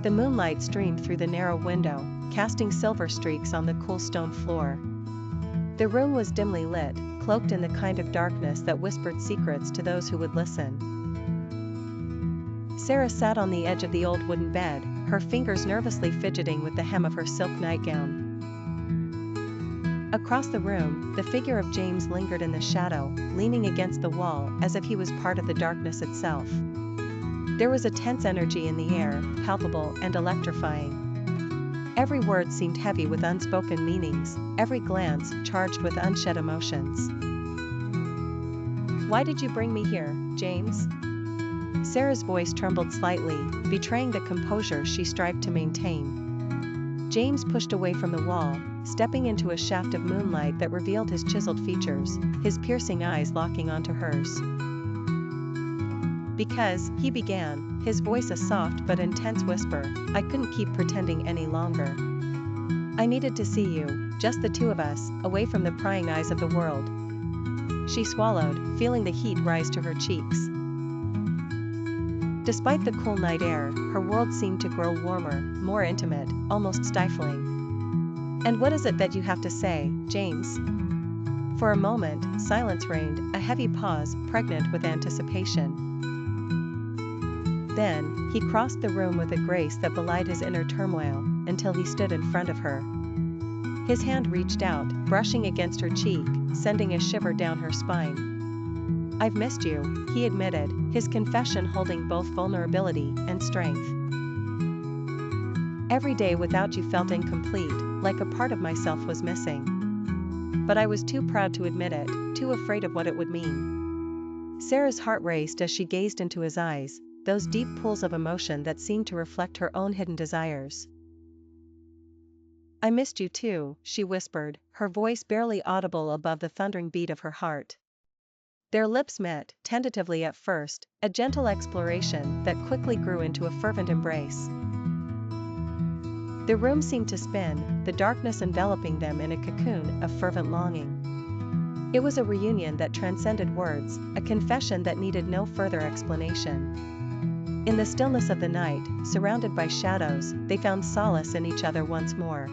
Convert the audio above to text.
The moonlight streamed through the narrow window, casting silver streaks on the cool stone floor. The room was dimly lit, cloaked in the kind of darkness that whispered secrets to those who would listen. Sarah sat on the edge of the old wooden bed, her fingers nervously fidgeting with the hem of her silk nightgown. Across the room, the figure of James lingered in the shadow, leaning against the wall as if he was part of the darkness itself. There was a tense energy in the air, palpable and electrifying. Every word seemed heavy with unspoken meanings, every glance charged with unshed emotions. "Why did you bring me here, James?" Sarah's voice trembled slightly, betraying the composure she strived to maintain. James pushed away from the wall, stepping into a shaft of moonlight that revealed his chiseled features, his piercing eyes locking onto hers. "Because," he began, his voice a soft but intense whisper, "I couldn't keep pretending any longer. I needed to see you, just the two of us, away from the prying eyes of the world." She swallowed, feeling the heat rise to her cheeks. Despite the cool night air, her world seemed to grow warmer, more intimate, almost stifling. "And what is it that you have to say, James?" For a moment, silence reigned, a heavy pause, pregnant with anticipation. Then, he crossed the room with a grace that belied his inner turmoil, until he stood in front of her. His hand reached out, brushing against her cheek, sending a shiver down her spine. "I've missed you," he admitted, his confession holding both vulnerability and strength. "Every day without you felt incomplete, like a part of myself was missing. But I was too proud to admit it, too afraid of what it would mean." Sarah's heart raced as she gazed into his eyes, those deep pools of emotion that seemed to reflect her own hidden desires. "I missed you too," she whispered, her voice barely audible above the thundering beat of her heart. Their lips met, tentatively at first, a gentle exploration that quickly grew into a fervent embrace. The room seemed to spin, the darkness enveloping them in a cocoon of fervent longing. It was a reunion that transcended words, a confession that needed no further explanation. In the stillness of the night, surrounded by shadows, they found solace in each other once more.